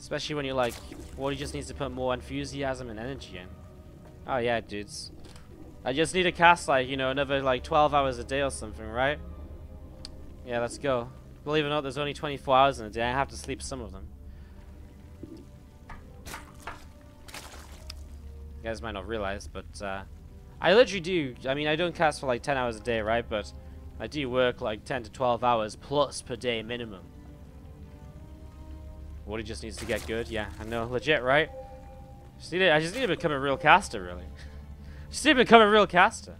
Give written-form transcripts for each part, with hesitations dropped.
Especially when you're like, Wardy just needs to put more enthusiasm and energy in. Oh yeah, dudes. I just need to cast like, you know, another like 12 hours a day or something, right? Yeah, let's go. Believe it or not, there's only 24 hours in a day. I have to sleep some of them. You guys might not realize, but I literally do. I mean, I don't cast for like 10 hours a day, right? But I do work like 10 to 12 hours plus per day minimum. Wardy just needs to get good. Yeah, I know. Legit, right? I just need to become a real caster, really. Just need to become a real caster.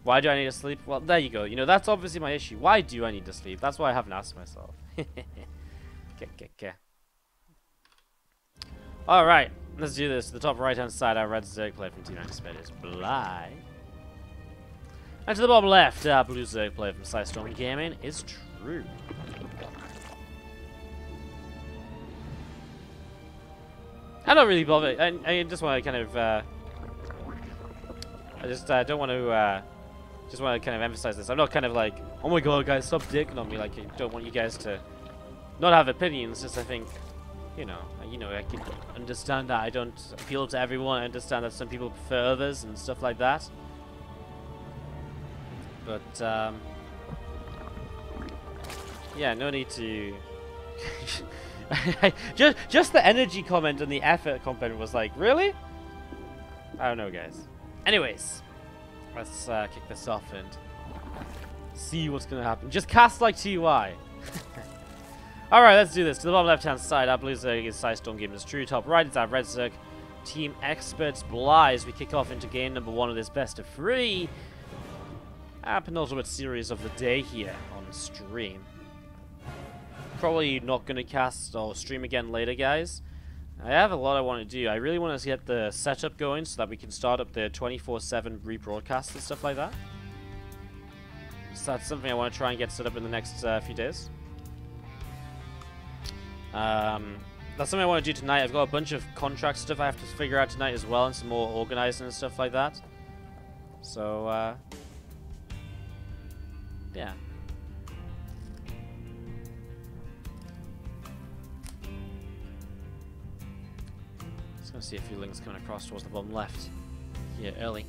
Why do I need to sleep? Well, there you go. You know, that's obviously my issue. Why do I need to sleep? That's why I haven't asked myself. Okay. Alright, let's do this. The top right-hand side, our red Zerg player from Team Expert is Bly. And to the bottom left, our blue Zerg player from Storm Gaming is True. I'm not really bothered. I just want to kind of, I just don't want to, just want to kind of emphasize this. I'm not kind of like, oh my god, guys, stop dicking on me. Like, I don't want you guys to not have opinions. Just I think, you know, I can understand that I don't appeal to everyone. I understand that some people prefer others and stuff like that. But yeah, no need to. just the energy comment and the effort comment was like, really? I don't know, guys. Anyways, let's kick this off and see what's gonna happen. Just cast like TUI. Alright, let's do this. To the bottom left hand side, our blue Zerg is Storm Gamers True. Top right is our red Zerg Team Experts Bly as we kick off into game number 1 of this best of 3. Our penultimate series of the day here on stream. Probably not going to cast or stream again later, guys. I have a lot I want to do. I really want to get the setup going so that we can start up the 24/7 rebroadcast and stuff like that. So that's something I want to try and get set up in the next few days. That's something I want to do tonight. I've got a bunch of contract stuff I have to figure out tonight as well, and some more organizing and stuff like that. So, yeah. Let's see a few links coming across towards the bottom left here early.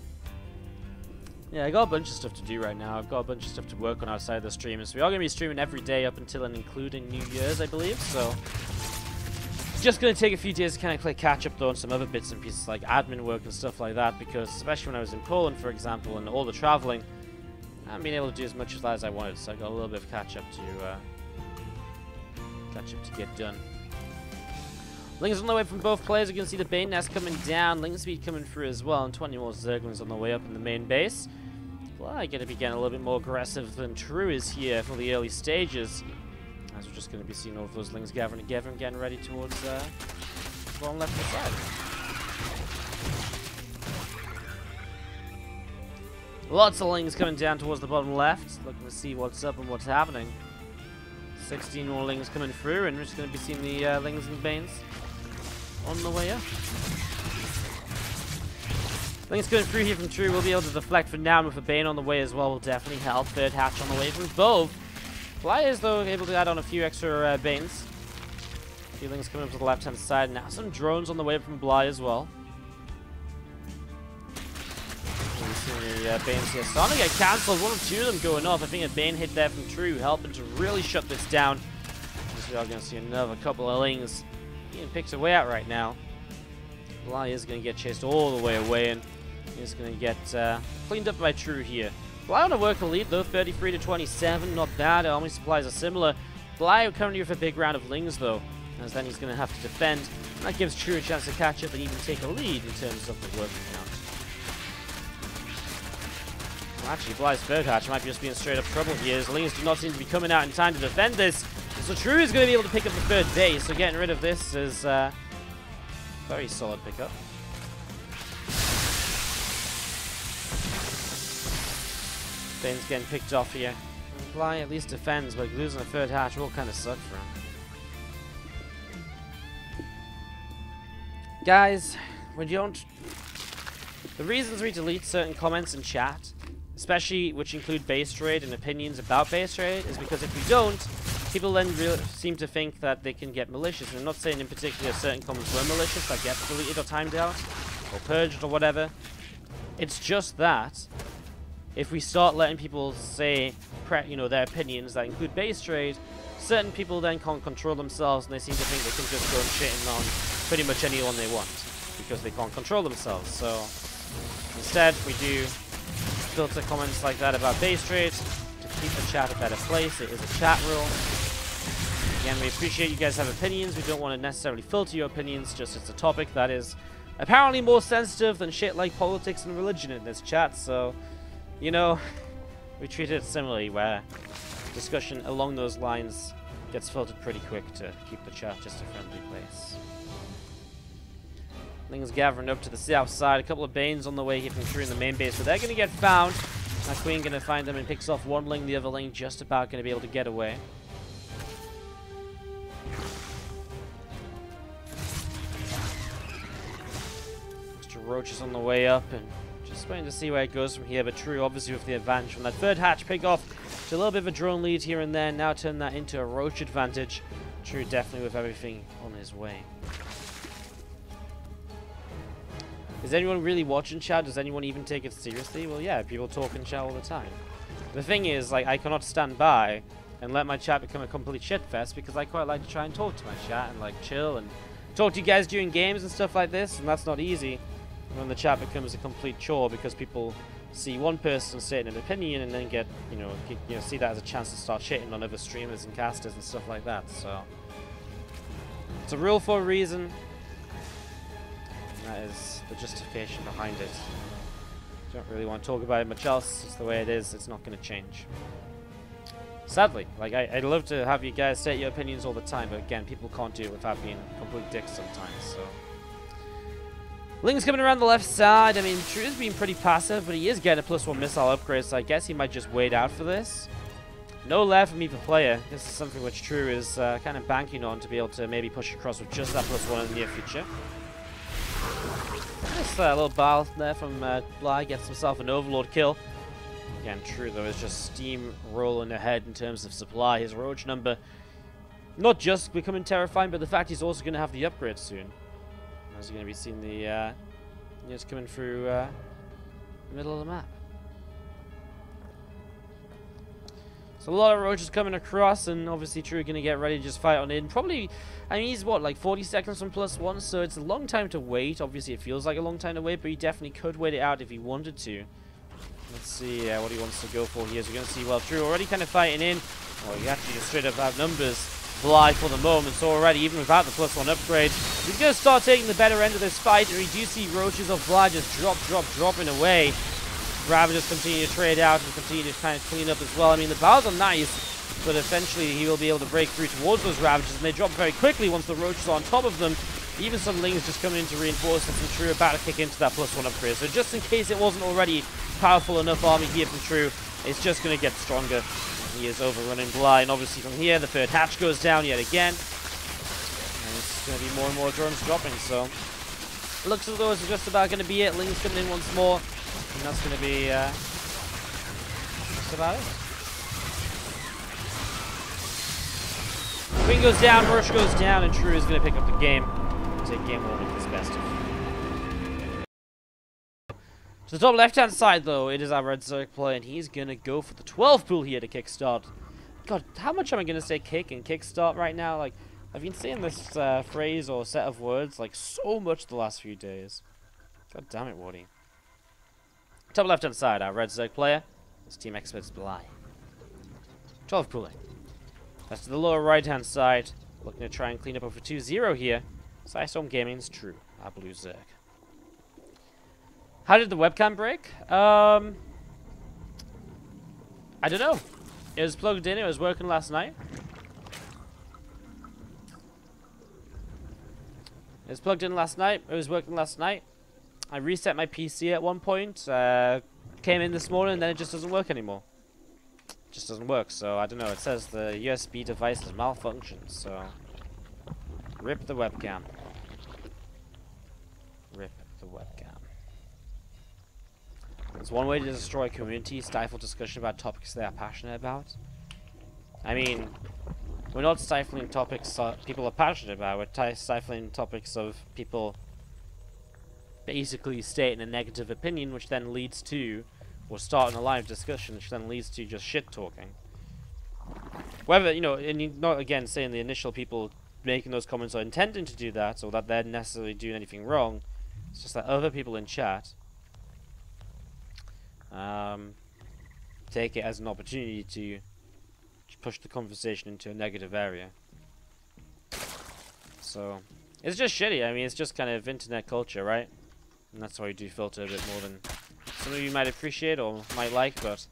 Yeah, I got a bunch of stuff to do right now. I've got a bunch of stuff to work on outside of the stream. So we are going to be streaming every day up until and including New Year's, I believe. So just going to take a few days to kind of play catch up though on some other bits and pieces like admin work and stuff like that. Because especially when I was in Poland, for example, and all the traveling, I haven't been able to do as much of that as I wanted. So I got a little bit of catch up to get done. Lings on the way from both players. You can see the Bane Nest coming down, Link speed coming through as well, and 20 more Zerglings on the way up in the main base. Fly going to be getting a little bit more aggressive than True is here for the early stages. As we're just going to be seeing all of those Lings gathering together and getting ready towards the bottom left hand side. Lots of Lings coming down towards the bottom left, looking to see what's up and what's happening. 16 more Lings coming through, and we're just going to be seeing the Lings and Banes on the way up. Lings coming through here from True. We'll be able to deflect for now, and with a Bane on the way as well will definitely help. Third hatch on the way from both. Flyers, though, able to add on a few extra Banes. A few Lings coming up to the left-hand side. Now some drones on the way from Bly as well. The Banes here starting to get cancelled. One or two of them going off. I think a Bane hit there from True, helping to really shut this down. As we are going to see another couple of Lings being picked away at right now. Bly is going to get chased all the way away, and he's going to get cleaned up by True here. Bly on a worker lead though, 33 to 27, not bad. Army supplies are similar. Bly currently with a big round of Lings though, as then he's going to have to defend. And that gives True a chance to catch up and even take a lead in terms of the working count. Well, actually, Bly's third hatch might be just be in straight up trouble here, as Lings do not seem to be coming out in time to defend this. So True is going to be able to pick up the third base, so getting rid of this is very solid pickup. Bane's getting picked off here. Bly at least defends, but losing a third hatch will kind of suck for him. Guys, when you don't... The reasons we delete certain comments in chat, especially which include base trade and opinions about base trade, is because if we don't, people then seem to think that they can get malicious. And I'm not saying in particular certain comments were malicious, that get deleted or timed out, or purged or whatever. It's just that if we start letting people say, you know, their opinions that include base trade, certain people then can't control themselves, and they seem to think they can just go and shitting on pretty much anyone they want because they can't control themselves. So instead, we do filter comments like that about base trade to keep the chat a better place. It is a chat rule. Again, we appreciate you guys have opinions. We don't want to necessarily filter your opinions, just it's a topic that is apparently more sensitive than shit like politics and religion in this chat. So, you know, we treat it similarly, where discussion along those lines gets filtered pretty quick to keep the chat just a friendly place. Things gathering up to the south side. A couple of Banes on the way here from through in the main base, but they're going to get found. Now Queen going to find them and picks off one Ling, the other Ling just about going to be able to get away. Mr. Roach is on the way up and just waiting to see where it goes from here, but True obviously with the advantage from that third hatch pick off to a little bit of a drone lead here and there. Now turn that into a Roach advantage. True definitely with everything on his way. Is anyone really watching chat? Does anyone even take it seriously? Well, yeah, people talk in chat all the time. The thing is, like, I cannot stand by and let my chat become a complete shitfest because I quite like to try and talk to my chat and, like, chill and talk to you guys during games and stuff like this, and that's not easy when the chat becomes a complete chore because people see one person stating an opinion and then get, you know, see that as a chance to start shitting on other streamers and casters and stuff like that. So it's a rule for a reason. That is the justification behind it. Don't really want to talk about it much else. It's the way it is. It's not going to change. Sadly, like I'd love to have you guys state your opinions all the time, but again, people can't do it without being complete dicks sometimes. So Ling's coming around the left side. I mean, True's being pretty passive, but he is getting a +1 missile upgrade, so I guess he might just wait out for this. No left from either player. This is something which True is kind of banking on to be able to maybe push across with just that +1 in the near future. Just a little battle there from Bly, gets himself an Overlord kill. Again, True though is just steamrolling ahead in terms of supply. His Roach number not just becoming terrifying, but the fact he's also going to have the upgrade soon. As you're going to be seeing the units coming through the middle of the map. So a lot of Roaches coming across, and obviously True going to get ready to just fight on in. Probably, I mean, he's what, like 40 seconds from +1, so it's a long time to wait. Obviously, it feels like a long time to wait, but he definitely could wait it out if he wanted to. Let's see what he wants to go for here. So we're going to see, well, True already kind of fighting in. Well, he actually just straight up outnumbers Bly for the moment, so already, even without the +1 upgrade, he's going to start taking the better end of this fight, and we do see Roaches of Bly just dropping away. Ravagers continue to trade out and continue to kind of clean up as well. I mean, the battles are nice, but eventually he will be able to break through towards those Ravagers, and they drop very quickly once the Roaches are on top of them. Even some Lings just coming in to reinforce it, and True about to kick into that +1 upgrade. So just in case it wasn't already powerful enough army here from True, it's just going to get stronger. He is overrunning Bly, and obviously from here, the third hatch goes down yet again. And it's going to be more and more drones dropping, so looks as though it's just about going to be it. Ling's coming in once more. And that's going to be just about it. Queen goes down, Rush goes down, and True is going to pick up the game. Take game 1 with his best. To the top left-hand side, though, it is our Red Zerg player, and he's going to go for the 12 pool here to kickstart. God, how much am I going to say kick and kickstart right now? Like, I've been saying this phrase or set of words, like, so much the last few days. God damn it, Wardy. Top left-hand side, our Red Zerg player. His team experts Bly. 12 pooling. That's to the lower right-hand side. Looking to try and clean up over 2-0 here. Psystorm Gaming's True, our blue Zerg. How did the webcam break? I don't know. It was plugged in. It was working last night. It was plugged in last night. It was working last night. I reset my PC at one point, came in this morning, and then it just doesn't work anymore. It just doesn't work, so I don't know. It says the USB device has malfunctioned, so rip the webcam. Rip the webcam. There's one way to destroy a community, stifle discussion about topics they are passionate about. I mean, we're not stifling topics people are passionate about. We're stifling topics of people basically stating a negative opinion, which then leads to, or starting a live discussion, which then leads to just shit talking. Whether, you know, and you're not again saying the initial people making those comments are intending to do that, or that they're necessarily doing anything wrong. It's just that other people in chat take it as an opportunity to push the conversation into a negative area. So it's just shitty. I mean, it's just kind of internet culture, right? And that's why we do filter a bit more than some of you might appreciate or might like, but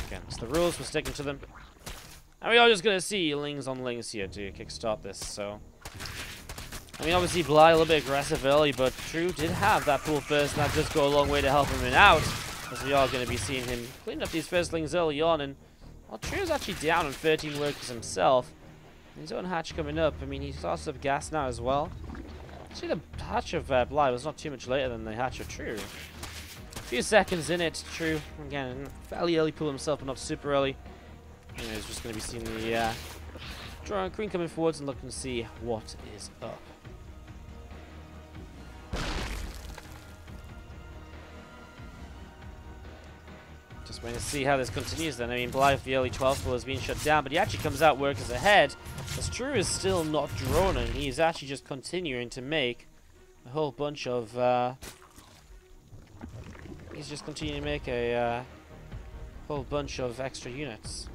again, it's the rules, we're sticking to them. And we are just gonna see lings on lings here to kickstart this, so I mean, obviously Bly a little bit aggressive early, but True did have that pull first, and that does go a long way to help him out, as we are going to be seeing him clean up these firstlings early on. And while True is actually down on 13 workers himself, his own hatch coming up. I mean, he starts up gas now as well. Actually, the hatch of Bly was not too much later than the hatch of True. A few seconds in it, True, again, fairly early pull himself, but not super early. And he's just going to be seeing the drone queen coming forwards and looking to see what is up. Just waiting to see how this continues then. I mean, Blythe, the early 12th floor, has been shut down, but he actually comes out workers ahead. As True is still not droning, he's actually just continuing to make a whole bunch of, he's just continuing to make a whole bunch of extra units.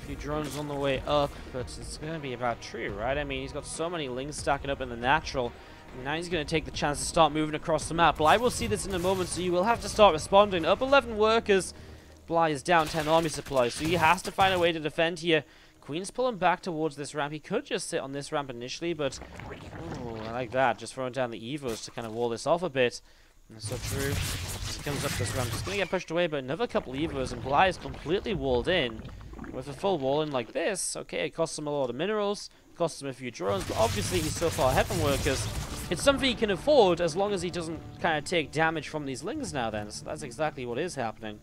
Few drones on the way up, but it's going to be about True, right? I mean, he's got so many lings stacking up in the natural. And now he's going to take the chance to start moving across the map. Bly will see this in a moment, so you will have to start responding. Up 11 workers. Bly is down 10 army supplies, so he has to find a way to defend here. Queen's pulling back towards this ramp. He could just sit on this ramp initially, but oh, I like that. Just throwing down the Evos to kind of wall this off a bit. And so True, as he comes up this ramp, he's going to get pushed away, but another couple Evos, and Bly is completely walled in. With a full wall in like this, okay, it costs him a lot of minerals, costs him a few drones, but obviously he's so far ahead from workers. It's something he can afford as long as he doesn't kind of take damage from these lings now then, so that's exactly what is happening.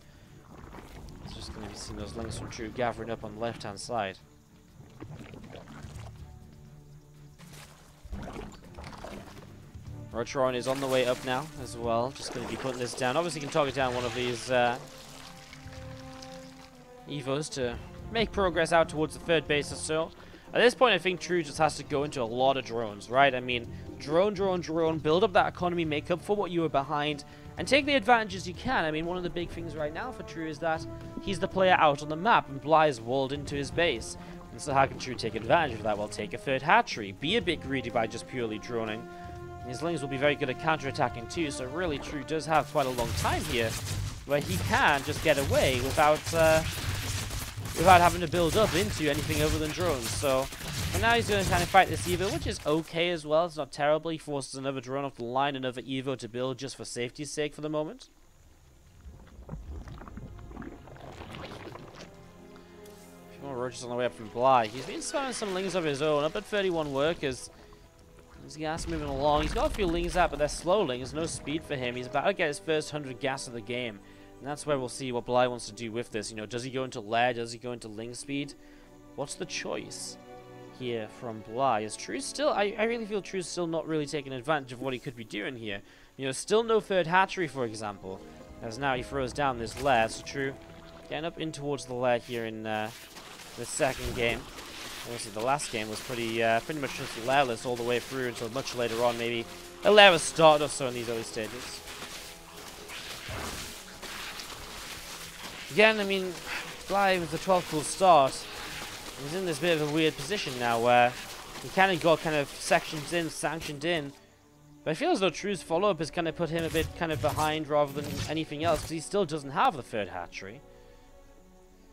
It's just going to be seeing those lings from True gathering up on the left-hand side. Rotron is on the way up now as well, just going to be putting this down. Obviously you can target down one of these Evos to make progress out towards the third base or so. At this point, I think True just has to go into a lot of drones, right? I mean, drone, build up that economy, make up for what you were behind, and take the advantages you can. I mean, one of the big things right now for True is that he's the player out on the map, and Bly is walled into his base. And so how can True take advantage of that? Well, take a third hatchery. Be a bit greedy by just purely droning. His lings will be very good at counter-attacking too, so really True does have quite a long time here, where he can just get away without having to build up into anything other than drones. So for now he's going to kind of fight this Evo, which is okay as well. It's not terrible. He forces another drone off the line, another Evo to build just for safety's sake for the moment. A few more roaches on the way up from Bly. He's been spamming some lings of his own, up at 31 workers. His gas moving along. He's got a few lings out, but they're slow lings. No speed for him. He's about to get his first 100 gas of the game. And that's where we'll see what Bly wants to do with this. You know, does he go into lair? Does he go into ling speed? What's the choice here from Bly? Is True still... I really feel True's still not really taking advantage of what he could be doing here. You know, still no third hatchery, for example. As now he throws down this lair. So True getting up in towards the lair here in the second game. Obviously, the last game was pretty much just lairless all the way through until much later on. Maybe a lair was started or so in these early stages. Again, I mean, Bly with the 12th full start, he's in this bit of a weird position now where he kind of got kind of sectioned in, sanctioned in. But I feel as though True's follow-up has kind of put him a bit kind of behind rather than anything else, because he still doesn't have the third hatchery.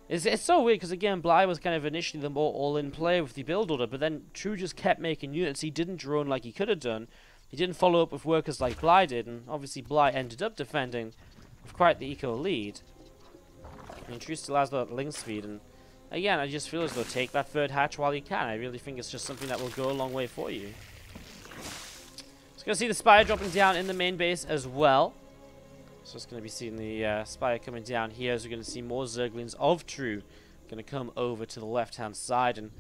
It's so weird, because again, Bly was kind of initially the more all-in play with the build order, but then True just kept making units. He didn't drone like he could have done. He didn't follow up with workers like Bly did, and obviously Bly ended up defending with quite the eco lead. I mean, True still has that ling speed, and again, I just feel as though take that third hatch while you can. I really think it's just something that will go a long way for you. Just gonna see the Spire dropping down in the main base as well. So it's going to be seeing the Spire coming down here, as we're going to see more Zerglings of True going to come over to the left-hand side and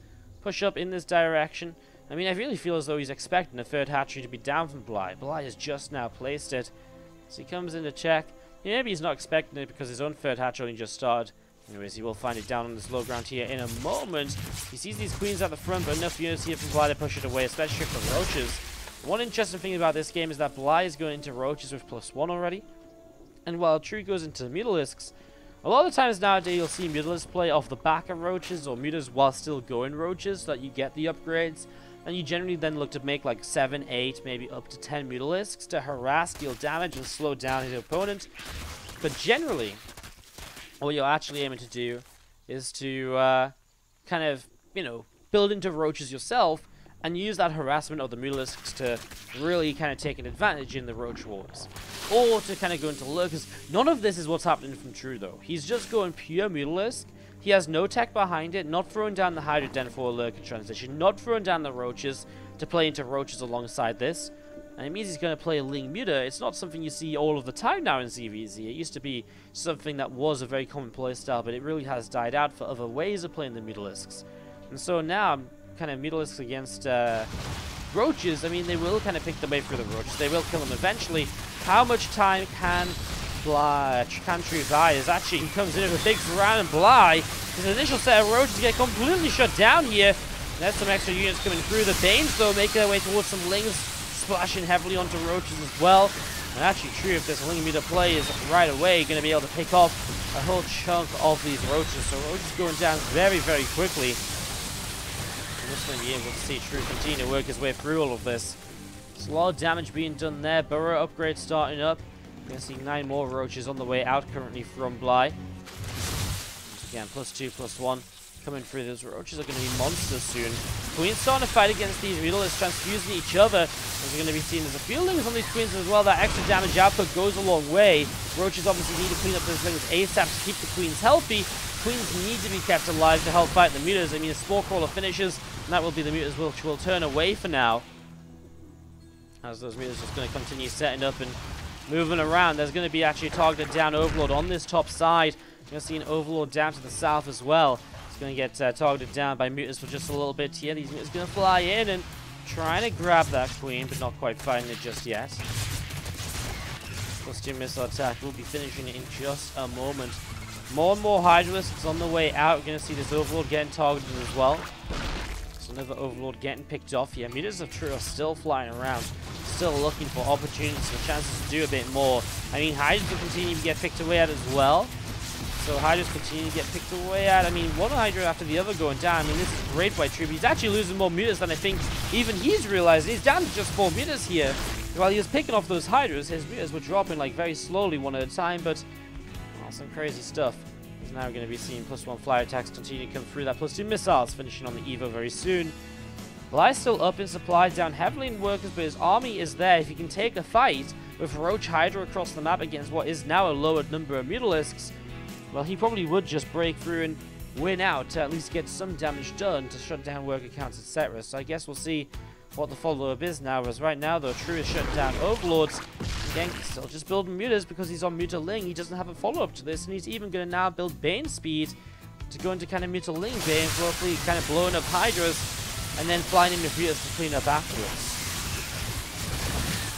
push up in this direction. I mean, I really feel as though he's expecting a third hatchery to be down from Bly. Bly has just now placed it. So he comes in to check. Maybe he's not expecting it because his own third hatch only just started. Anyways, he will find it down on this low ground here in a moment. He sees these queens at the front, but enough units here from Bly to push it away, especially for roaches. One interesting thing about this game is that Bly is going into roaches with +1 already. And while True goes into Mutalisks, a lot of times nowadays you'll see Mutalisks play off the back of roaches or mutas while still going roaches so that you get the upgrades. And you generally then look to make like 7, 8, maybe up to 10 Mutalisks to harass, deal damage, and slow down his opponent. But generally, what you're actually aiming to do is to kind of, you know, build into roaches yourself and use that harassment of the Mutalisks to really kind of take an advantage in the roach wars. Or to kind of go into lurkers. None of this is what's happening from True, though. He's just going pure Mutalisk. He has no tech behind it, not throwing down the Hydra Den for a lurker transition, not throwing down the roaches to play into roaches alongside this. And it means he's going to play a Ling Muta. It's not something you see all of the time now in ZvZ. It used to be something that was a very common playstyle, but it really has died out for other ways of playing the Mutalisks. And so now, kind of Mutalisks against roaches, I mean, they will kind of pick the way through the roaches. They will kill them eventually. How much time can True buy? Is actually, he comes in with a big round and Bly. His initial set of roaches get completely shut down here. And there's some extra units coming through. The Banes, though, making their way towards some Lings, splashing heavily onto roaches as well. And actually, True, if this Ling Muta play is right away, going to be able to pick off a whole chunk of these roaches. So roaches going down very, very quickly. I'm just going to be able to see True continue to work his way through all of this. There's a lot of damage being done there. Burrow upgrade starting up. We're going to see 9 more roaches on the way out currently from Bly. Once again, +2, +1. Coming through. Those roaches are going to be monsters soon. Queens starting to fight against these Mutalisks, transfusing each other. As we're going to be seeing, there's a few Lings on these Queens as well. That extra damage output goes a long way. Roaches obviously need to clean up those Lings ASAP to keep the Queens healthy. Queens need to be kept alive to help fight the Mutas. I mean, a Spore Crawler finishes, and that will be the Mutas which will turn away for now. As those Mutas just going to continue setting up and moving around. There's going to be actually a targeted down Overlord on this top side. You're going to see an Overlord down to the south as well. It's going to get targeted down by Mutas for just a little bit here. These Mutas going to fly in and trying to grab that Queen, but not quite finding it just yet. +2 missile attack will be finishing it in just a moment. More and more Hydralisks on the way out. We're going to see this Overlord getting targeted as well. So another Overlord getting picked off here. Mutas of True are still flying around. Still looking for opportunities, for chances to do a bit more. I mean, Hydras will continue to get picked away at as well. So Hydras continue to get picked away at. I mean, one Hydra after the other going down. I mean, this is great by True. He's actually losing more Mutas than I think even he's realizing. He's down to just 4 Mutas here. While he was picking off those Hydras, his Mutas were dropping like very slowly one at a time, but some crazy stuff. He's now going to be seeing +1 fly attacks continue to come through. That +2 missiles finishing on the Evo very soon. Bly's still up in supply, down heavily in workers, but his army is there. If he can take a fight with Roach Hydra across the map against what is now a lowered number of Mutalisks, well, he probably would just break through and win out to at least get some damage done to shut down worker counts, etc. So I guess we'll see what the follow-up is now, as right now, though, True is shutting down Overlords. Again, he's still just building Mutas because he's on Muta Ling. He doesn't have a follow-up to this, and he's even going to now build Bane speed to go into kind of Muta Ling Bane, roughly kind of blowing up Hydras, and then flying in with Mutas to clean up afterwards.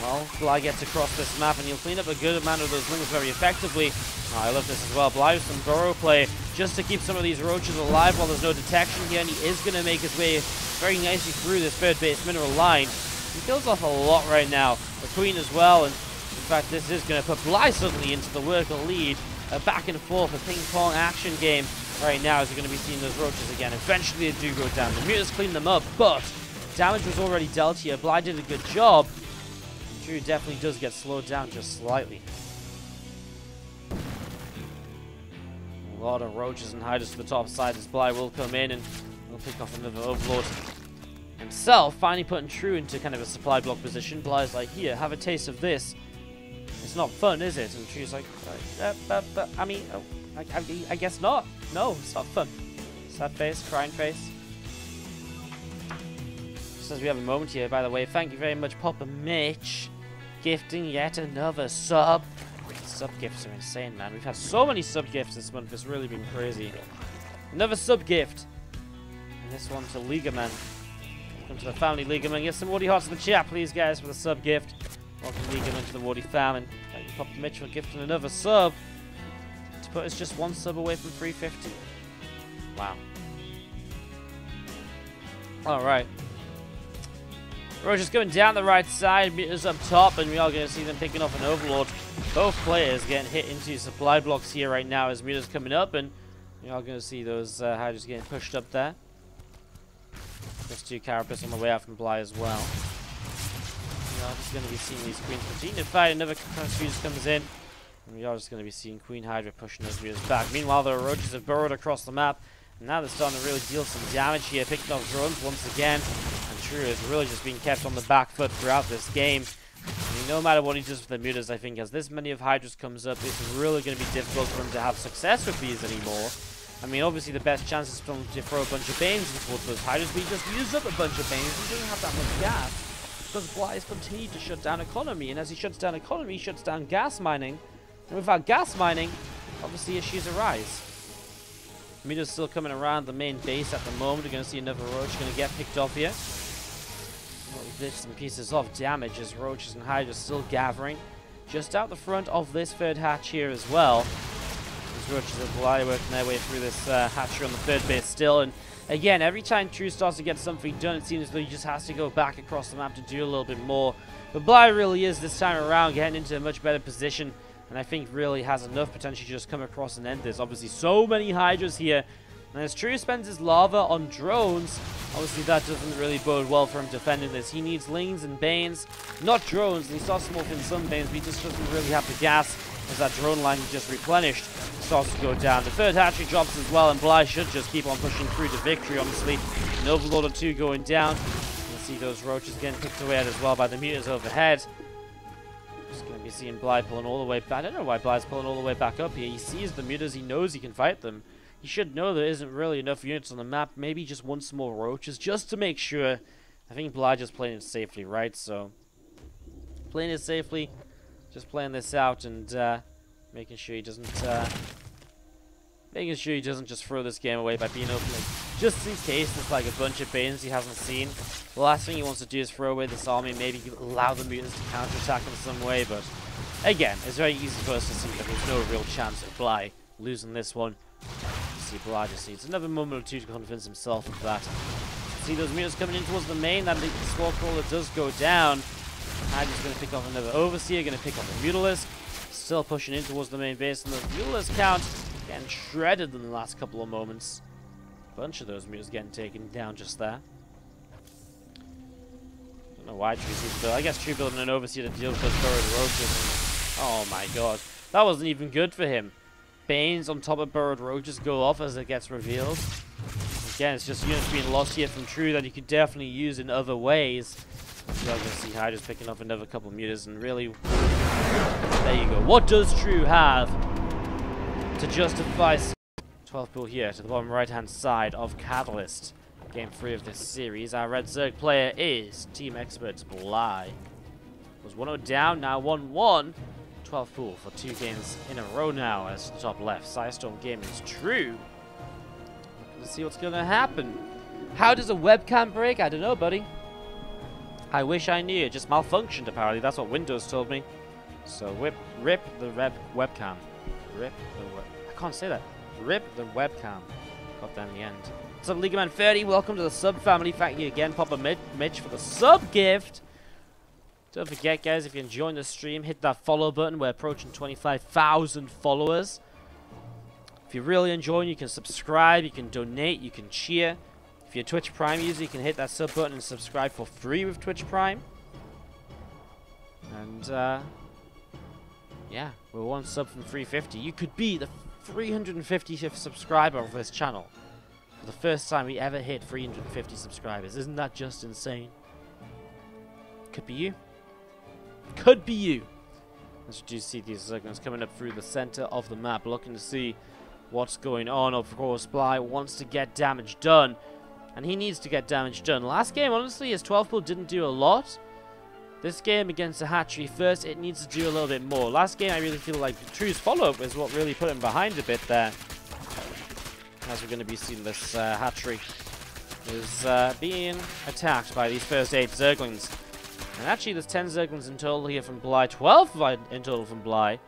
Well, Bly gets across this map, and he'll clean up a good amount of those Lings very effectively. Oh, I love this as well. Bly with some burrow play just to keep some of these roaches alive while there's no detection here, and he is going to make his way very nicely through this third base mineral line. He kills off a lot right now. The Queen as well, and in fact, this is going to put Bly suddenly into the worker lead. A back and forth, a ping-pong action game right now, as you're going to be seeing those roaches again. Eventually they do go down. The Mutas clean them up, but damage was already dealt here. Bly did a good job. True definitely does get slowed down just slightly. A lot of roaches and Hydras to the top side as Bly will come in and will pick off another Overlord himself, finally putting True into kind of a supply block position. Bly's like, here, have a taste of this. It's not fun, is it? And True's like, I mean, I guess not. No, it's not fun. Sad face, crying face. Just as we have a moment here, by the way, thank you very much, Papa Mitch, gifting yet another sub. Sub-gifts are insane, man. We've had so many sub-gifts this month. It's really been crazy. Another sub-gift. And this one to Ligaman. Welcome to the family, Ligaman. Get some Wardy hearts in the chat, please, guys, for the sub-gift. Welcome, Ligaman, to the Wardy family. Thank you, Papa Mitch, for gifting another sub. To put us just one sub away from 350. Wow. Alright. We're just going down the right side, meters up top, and we are going to see them picking off an Overlord. Both players getting hit into supply blocks here right now as meters coming up, and we are going to see those Hydras getting pushed up there. Just 2 Carapace on the way out from Bly as well. We are just going to be seeing these Queens continue to fight. Another Fuse comes in, and we are just going to be seeing Queen Hydra pushing those meters back. Meanwhile, the Roaches have burrowed across the map, and now they're starting to really deal some damage here, picking off drones once again. True is really just being kept on the back foot throughout this game. I mean, no matter what he does with the mutas, I think as this many of Hydras comes up, it's really going to be difficult for him to have success with these anymore. I mean, obviously the best chance is for him to throw a bunch of Banes towards those Hydras, but he just used up a bunch of Banes and doesn't have that much gas. Because Bly has continued to shut down economy, and as he shuts down economy, he shuts down gas mining. And without gas mining, obviously issues arise. Muta's still coming around the main base at the moment. We're going to see another Roach going to get picked off here. Bits and pieces of damage as Roaches and Hydras still gathering just out the front of this third hatch here as well. These Roaches are working their way through this hatchery on the third base still, and again, every time True starts to get something done, it seems as though he just has to go back across the map to do a little bit more. But Bly really is this time around getting into a much better position, and I think really has enough potential to just come across and end this. Obviously so many Hydras here. And as True spends his lava on drones, obviously that doesn't really bode well for him defending this. He needs Lings and Banes, not drones, and he starts morphing some Banes, but he just doesn't really have the gas as that drone line just replenished starts to go down. The third hatchery drops as well, and Bly should just keep on pushing through to victory, honestly. An Overlord or 2 going down. You can see those Roaches getting picked away at as well by the mutas overhead. Just going to be seeing Bly pulling all the way back. I don't know why Bly's pulling all the way back up here. He sees the mutas, he knows he can fight them. You should know there isn't really enough units on the map. Maybe just one some more Roaches, just to make sure. I think Bly just playing it safely, right? So, playing it safely, just playing this out and making sure he doesn't just throw this game away by being open. Just in case there's like a bunch of Banes he hasn't seen. The last thing he wants to do is throw away this army, maybe allow the mutants to counterattack in some way. But again, it's very easy for us to see that there's no real chance of Bly losing this one. See, Bly just needs another moment or 2 to convince himself of that. See those mutas coming in towards the main. That the Sword Crawler does go down. Hydra's going to pick off another Overseer, going to pick off a Mutalisk. Still pushing in towards the main base, and the Mutalisk count getting shredded in the last couple of moments. A bunch of those mutas getting taken down just there. Don't know why True's even built. I guess True building an Overseer to deal with those burrowed Roaches. Oh my god. That wasn't even good for him. Banes on top of burrowed Roaches go off as it gets revealed. Again, it's just units being lost here from True that you could definitely use in other ways. You're going to see Hydra's picking off another couple mutas, and really, there you go. What does True have to justify 12 pool here to the bottom right hand side of Catalyst? Game 3 of this series. Our Red Zerg player is Team Experts Bly. Was 1-0 down, now 1-1. 12 pool for 2 games in a row now as to the top left. Sidestorm Gaming's True. Let's see what's going to happen. How does a webcam break? I don't know, buddy. I wish I knew. It just malfunctioned, apparently. That's what Windows told me. So, rip the webcam. Rip the I can't say that. Rip the webcam. Got that in the end. What's up, Ligaman30? Welcome to the sub family. Thank you again, Papa Mitch, for the sub gift. Don't forget, guys, if you're enjoying the stream, hit that follow button. We're approaching 25,000 followers. If you're really enjoying, you can subscribe, you can donate, you can cheer. If you're a Twitch Prime user, you can hit that sub button and subscribe for free with Twitch Prime. And, yeah, we're 1 sub from 350. You could be the 350th subscriber of this channel. For the first time we ever hit 350 subscribers. Isn't that just insane? Could be you. Could be you. As you do see these segments coming up through the center of the map, looking to see what's going on. Of course, Bly wants to get damage done, and he needs to get damage done. Last game, honestly, his 12 pool didn't do a lot. This game against the hatchery, first it needs to do a little bit more. Last game I really feel like True's follow-up is what really put him behind a bit there. As we're going to be seeing this hatchery is being attacked by these first 8 Zerglings. And actually there's 10 Zerglings in total here from Bly, 12 in total from Bly.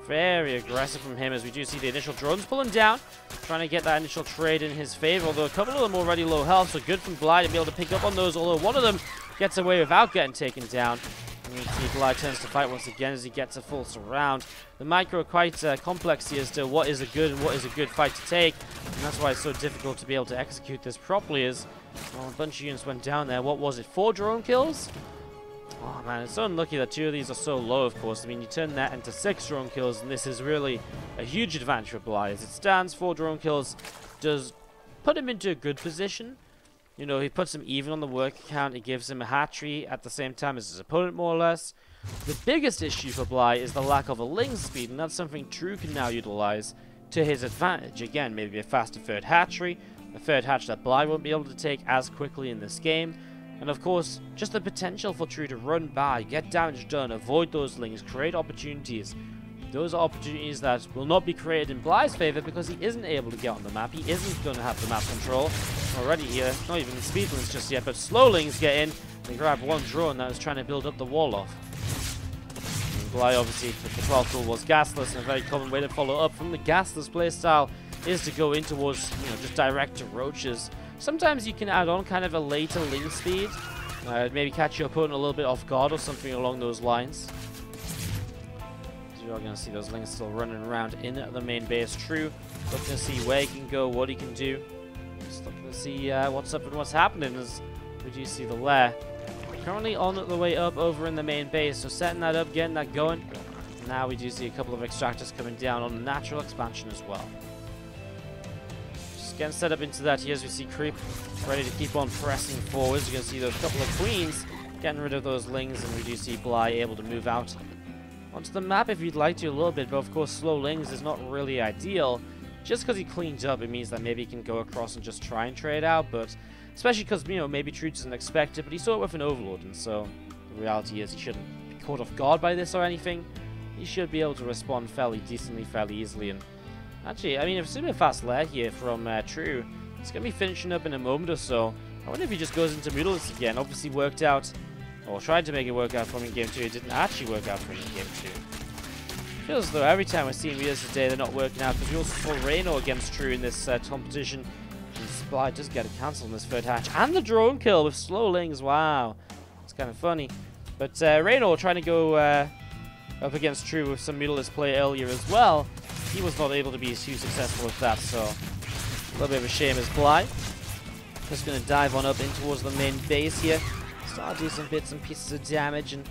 Very aggressive from him, as we do see the initial drones pulling down, trying to get that initial trade in his favor, although a couple of them already low health, so good from Bly to be able to pick up on those, although one of them gets away without getting taken down. And you can see Bly turns to fight once again as he gets a full surround. The micro are quite complex here as to what is a good and what is a good fight to take, and that's why it's so difficult to be able to execute this properly, as well, a bunch of units went down there. What was it, 4 drone kills? Oh man, it's so unlucky that 2 of these are so low, of course. I mean, you turn that into 6 drone kills, and this is really a huge advantage for Bly. As it stands, 4 drone kills does put him into a good position. You know, he puts him even on the work count. It gives him a hatchery at the same time as his opponent, more or less. The biggest issue for Bly is the lack of a ling speed, and that's something True can now utilize to his advantage. Again, maybe a faster third hatchery, a third hatch that Bly won't be able to take as quickly in this game. And of course, just the potential for True to run by, get damage done, avoid those lings, create opportunities. Those are opportunities that will not be created in Bly's favor because he isn't able to get on the map. He isn't going to have the map control already here. Not even speedlings just yet, but slowlings get in. They grab one drone that was trying to build up the wall off. And Bly obviously, the 12th tool was gasless, and a very common way to follow up from the gasless playstyle is to go in towards, you know, just direct to roaches. Sometimes you can add on kind of a later ling speed, maybe catch your opponent a little bit off guard or something along those lines. So you're going to see those lings still running around in the main base. True, looking to see where he can go, what he can do. Just looking to see what's up and what's happening as we do see the lair. Currently on the way up over in the main base, so setting that up, getting that going. Now we do see a couple of extractors coming down on the natural expansion as well. Getting set up into that here as we see Creep ready to keep on pressing forwards. You're going to see those couple of queens getting rid of those lings, and we do see Bly able to move out onto the map if you'd like to a little bit, but of course slow lings is not really ideal. Just because he cleans up, it means that maybe he can go across and just try and trade out, but especially because, you know, maybe True doesn't expect it, but he saw it with an Overlord, and so the reality is he shouldn't be caught off guard by this or anything. He should be able to respond fairly decently, fairly easily, and actually, I mean, if it's a fast lair here from True, it's going to be finishing up in a moment or so. I wonder if he just goes into Moodless again. Obviously worked out, or tried to make it work out for him in Game 2. It didn't actually work out for him in Game 2. Feels as though every time we're seeing videos today, they're not working out, because we also saw Reno against True in this competition. And Spy does get a cancel in this third hatch. And the drone kill with slow lings. Wow. It's kind of funny. But Reno trying to go up against True with some Moodless play earlier as well. He was not able to be too successful with that, so a little bit of a shame as Bly. Just going to dive on up in towards the main base here. Start to do some bits and pieces of damage, and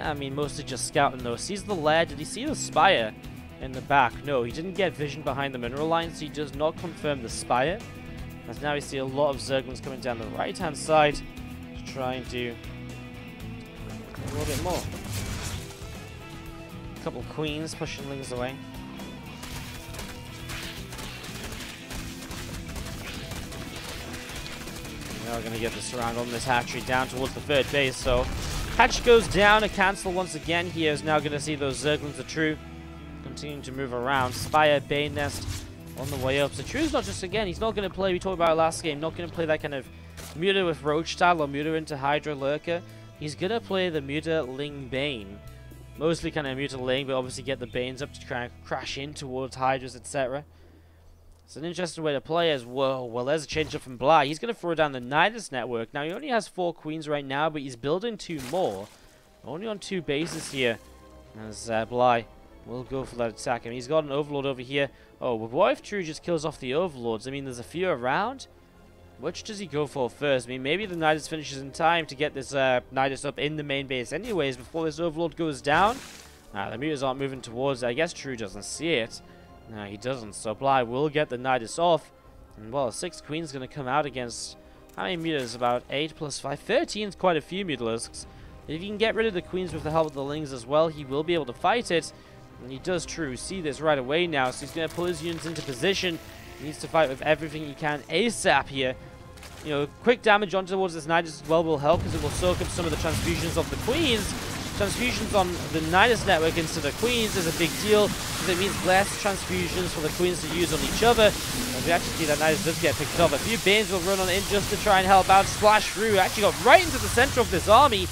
I mean, mostly just scouting though. Sees the lair. Did he see the spire in the back? No, he didn't get vision behind the mineral line, so he does not confirm the spire. As now we see a lot of Zerglings coming down the right-hand side to try and do a little bit more. A couple of queens pushing lings away. Now we're going to get the surround on this hatchery down towards the third base, so hatch goes down, a cancel once again here is now going to see those Zerglings of True continuing to move around. Spire, Bane Nest on the way up, so True's not just, again, he's not going to play, we talked about it last game, not going to play that kind of Muta with Roach style or Muta into Hydra Lurker. He's going to play the Muta Ling Bane. Mostly kind of Muta Ling, but obviously get the Banes up to try and crash in towards Hydras, etc. It's an interesting way to play as well. Well, there's a change up from Bly. He's going to throw down the Nidus network. Now, he only has 4 queens right now, but he's building 2 more. Only on 2 bases here. As Bly will go for that attack. I mean, he's got an Overlord over here. Oh, but what if True just kills off the Overlords? I mean, there's a few around. Which does he go for first? I mean, maybe the Nidus finishes in time to get this Nidus up in the main base anyways before this Overlord goes down. The Mutas aren't moving towards it. I guess True doesn't see it. No, he doesn't. So Bly will get the Nidus off. And, well, 6 queens going to come out against how many Mutas? About 8 plus 5. 13 is quite a few Mutalisks. If he can get rid of the queens with the help of the lings as well, he will be able to fight it. And he does, True, see this right away now. So he's going to pull his units into position. He needs to fight with everything he can ASAP here. You know, quick damage onto towards this Nidus as well will help, because it will soak up some of the transfusions of the Queens. Transfusions on the Nidus network instead of Queens is a big deal, because it means less transfusions for the Queens to use on each other. As we actually see that Nidus does get picked off. A few Banes will run on in just to try and help out. Splash through, actually got right into the center of this army.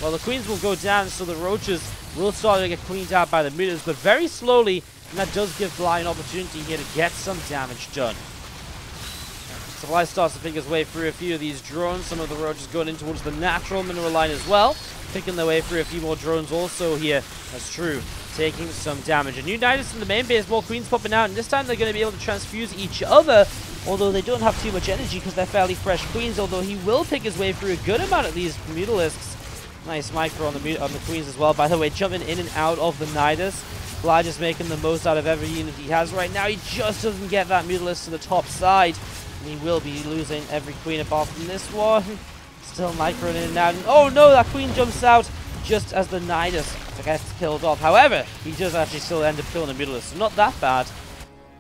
Well, the Queens will go down, so the Roaches will start to get cleaned out by the Mutas, but very slowly, and that does give Bly an opportunity here to get some damage done. So Bly starts to pick his way through a few of these drones. Some of the Roaches going in towards the natural mineral line as well. Picking their way through a few more drones also here. That's true. Taking some damage. A new Nidus in the main base. More Queens popping out. And this time they're going to be able to transfuse each other. Although they don't have too much energy because they're fairly fresh Queens. Although he will pick his way through a good amount of these Mutalisks. Nice micro on the Queens as well. By the way, jumping in and out of the Nidus. Bly just making the most out of every unit he has right now. He just doesn't get that Mutalist to the top side. And he will be losing every Queen apart from this one. Still microing in and out. And oh no, that Queen jumps out just as the Nidus gets killed off. However, he does actually still end up killing the Mutalist. So not that bad.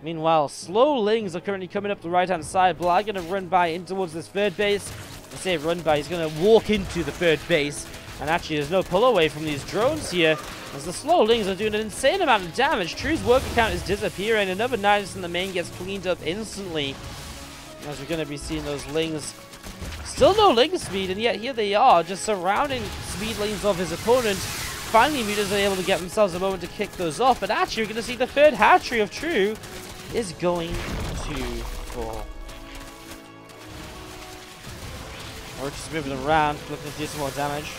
Meanwhile, slow Lings are currently coming up the right-hand side. Bly going to run by in towards this third base. I say run by, he's going to walk into the third base. And actually, there's no pull away from these drones here, as the slow Lings are doing an insane amount of damage. True's worker count is disappearing. Another Nidus in the main gets cleaned up instantly. As we're going to be seeing those Lings. Still no Ling speed, and yet here they are, just surrounding speed lanes of his opponent. Finally, Mutas are able to get themselves a moment to kick those off, but actually, we're going to see the third hatchery of True is going to fall. We're just moving around, looking to do some more damage.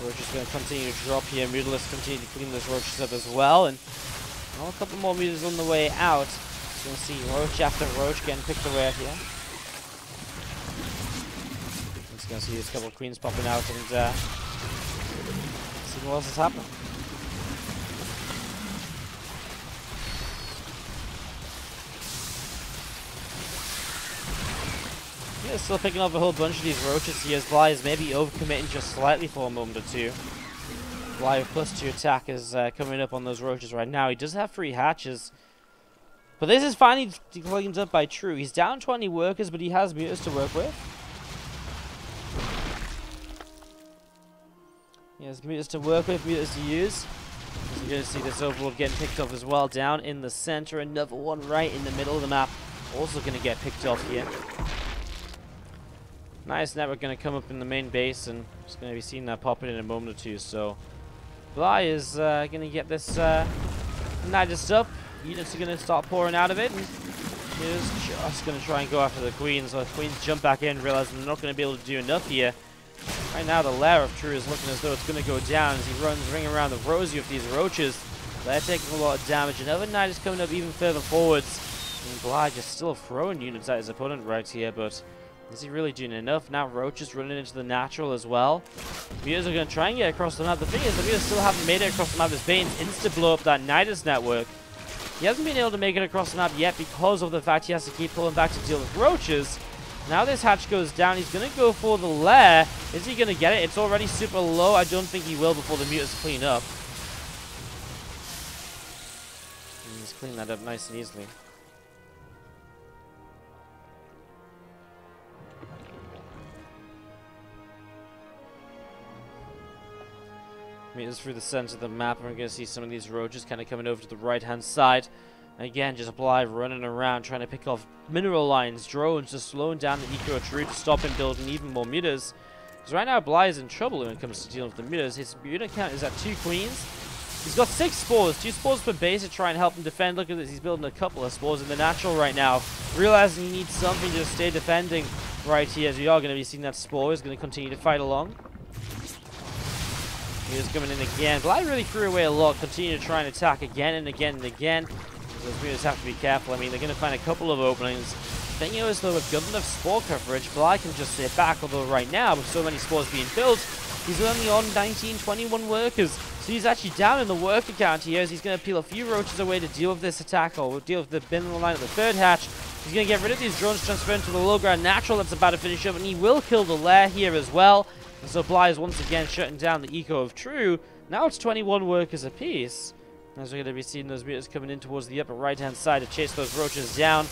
We're just going to continue to drop here. Mutalists continue to clean those Roaches up as well. And a couple more Mutas on the way out. So you can see Roach after Roach getting picked away out here. Just going to see these couple of Queens popping out and see what else is happening. Yeah, still picking off a whole bunch of these Roaches here, as Bly is maybe overcommitting just slightly for a moment or two. Bly with +2 attack is coming up on those Roaches right now. He does have 3 hatches. But this is finally cleaned up by True. He's down 20 workers, but he has Mutas to work with. He has Mutas to work with, Mutas to use. As you're going to see this Overlord getting picked off as well. Down in the center, another one right in the middle of the map. Also going to get picked off here. Nice network going to come up in the main base, and just going to be seeing that pop in a moment or two. So Bly is going to get this Nidus up. Units are going to start pouring out of it, and he's just going to try and go after the Queens. So the Queens jump back in, realizing they're not going to be able to do enough here. Right now, the lair of True is looking as though it's going to go down as he runs ring around the rosy with these Roaches. They're taking a lot of damage. Another Nidus coming up even further forwards. And Bly just still throwing units at his opponent right here, but is he really doing enough? Now Roaches running into the natural as well. Mutas are going to try and get across the map. The thing is, the Mutas still haven't made it across the map as Banes insta-blow up that Nidus network. He hasn't been able to make it across the map yet because of the fact he has to keep pulling back to deal with Roaches. Now this hatch goes down. He's going to go for the lair. Is he going to get it? It's already super low. I don't think he will before the Mutas clean up. And he's cleaning that up nice and easily. Mutas through the center of the map, and we're going to see some of these Roaches kind of coming over to the right-hand side. Again, just Bly running around, trying to pick off mineral lines, drones, just slowing down the eco True to stop him building even more Mutas. Because right now, Bly is in trouble when it comes to dealing with the Mutas. His unit count is at 2 Queens. He's got 6 spores, 2 spores per base to try and help him defend. Look at this, he's building a couple of spores in the natural right now. Realizing he needs something to stay defending right here, as we are going to be seeing that spore is going to continue to fight along. He's coming in again. Bly really threw away a lot. Continue to try and attack again and again and again. Those Mutas have to be careful. I mean, they're going to find a couple of openings. The thing is, though, with good enough spore coverage, Bly can just sit back. Although right now, with so many spores being built, he's only on 19, 21 workers. So he's actually down in the worker count here, as he's going to peel a few Roaches away to deal with this attack, or deal with the mineral line at the third hatch. He's going to get rid of these drones, transfer into the low ground natural that's about to finish up, and he will kill the lair here as well. And so Bly is once again shutting down the eco of True. Now it's 21 workers apiece. As we're going to be seeing those mutas coming in towards the upper right-hand side to chase those roaches down.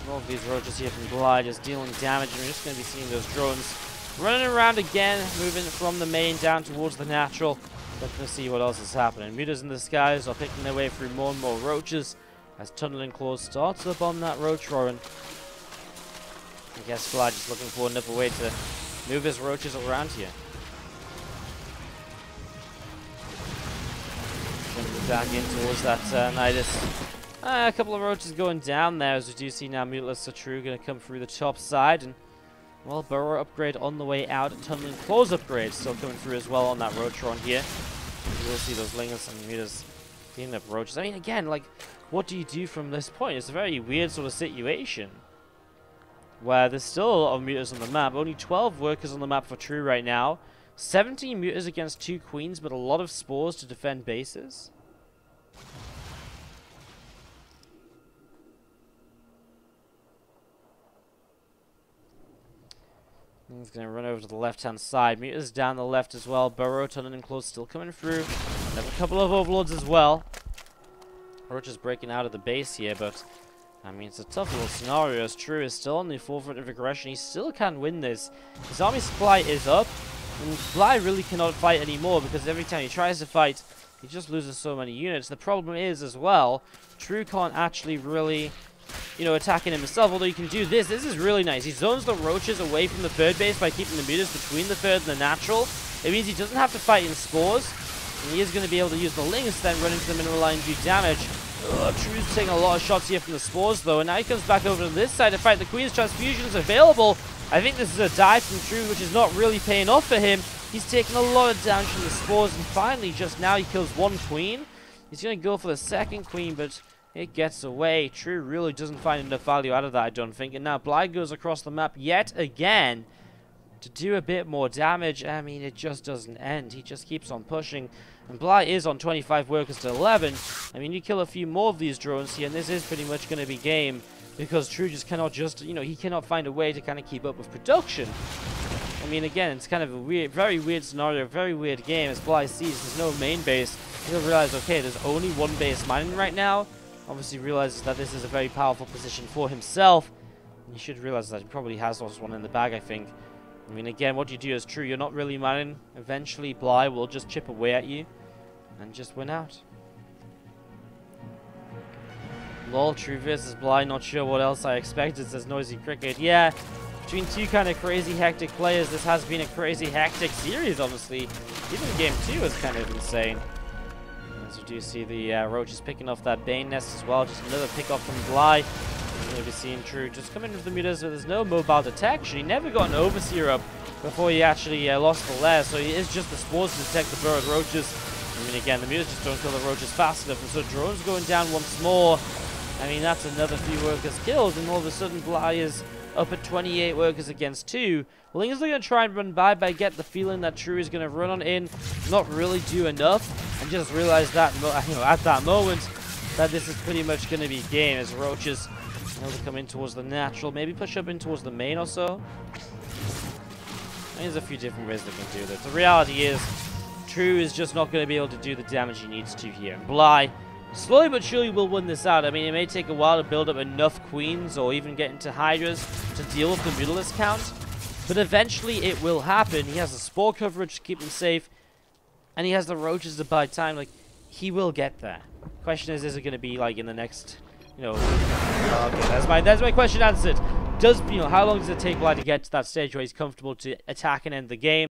All of these roaches here from Bly just dealing damage, and we're just going to be seeing those drones running around again, moving from the main down towards the natural. Looking to see what else is happening. Mutas in the skies are picking their way through more and more roaches as Tunneling Claws starts up on that roach roaring. I guess Bly just looking for another way to move his roaches around here. Jumping back in towards that Nidus. A couple of roaches going down there, as we do see now Mutalist True going to come through the top side. And, well, Burrow upgrade on the way out. And Tunneling Claws upgrade still coming through as well on that roach run here. You will see those Lingus and Mutas beating up roaches. I mean, again, like, what do you do from this point? It's a very weird sort of situation where there's still a lot of mutas on the map. Only 12 workers on the map for True right now. 17 mutas against 2 queens, but a lot of spores to defend bases. He's going to run over to the left-hand side. Mutas down the left as well. Burrow, Tunneling Claws still coming through. Have a couple of overlords as well. Roach is breaking out of the base here, but I mean, it's a tough little scenario as True is still on the forefront of aggression. He still can win this. His army supply is up, and Bly really cannot fight anymore because every time he tries to fight, he just loses so many units. The problem is, as well, True can't actually really, you know, attacking himself, although you can do this. This is really nice. He zones the roaches away from the third base by keeping the mutas between the third and the natural. It means he doesn't have to fight in spores, and he is going to be able to use the links, then run into the mineral line and do damage. True's taking a lot of shots here from the spores, though, and now he comes back over to this side to fight. The Queen's Transfusion's available. I think this is a dive from True, which is not really paying off for him. He's taking a lot of damage from the spores, and finally, just now, he kills one Queen. He's going to go for the second Queen, but it gets away. True really doesn't find enough value out of that, I don't think. And now Bly goes across the map yet again to do a bit more damage. I mean, it just doesn't end. He just keeps on pushing. And Bly is on 25 workers to 11. I mean, you kill a few more of these drones here, and this is pretty much going to be game. Because True just cannot just, you know, he cannot find a way to kind of keep up with production. I mean, again, it's kind of a weird, very weird scenario, very weird game. As Bly sees there's no main base, he'll realize, okay, there's only one base mining right now. Obviously realizes that this is a very powerful position for himself. And you should realize that he probably has lost one in the bag, I think. I mean, again, what you do is True. You're not really mining. Eventually, Bly will just chip away at you and just win out. Lol, True versus Bly. Not sure what else I expected, says Noisy Cricket. Yeah, between two kind of crazy hectic players, this has been a crazy hectic series, honestly. Even game 2 is kind of insane. As you do see the roaches picking off that Bane nest as well. Just another pick off from Bly. Maybe seeing True just coming into the mutas, but there's no mobile detection. He never got an Overseer up before he actually lost the lair, so he is just the spores to detect the burrowed roaches. I mean, again, the mutas just don't kill the roaches fast enough, and so drones going down once more. I mean, that's another few workers killed, and all of a sudden Bly is up at 28 workers against 2. Ling's going to try and run by, but I get the feeling that True is going to run on in, not really do enough, and just realize that, you know, at that moment, that this is pretty much going to be game as roaches able to come in towards the natural, maybe push up in towards the main or so. There's a few different ways they can do this. The reality is, True is just not going to be able to do the damage he needs to here. Bly, slowly but surely, will win this out. I mean, it may take a while to build up enough queens or even get into hydras to deal with the Mutalist count, but eventually it will happen. He has the spore coverage to keep him safe, and he has the roaches to buy time. Like, he will get there. Question is it going to be like in the next, you know? Okay, that's my question answered. How long does it take Bly to get to that stage where he's comfortable to attack and end the game?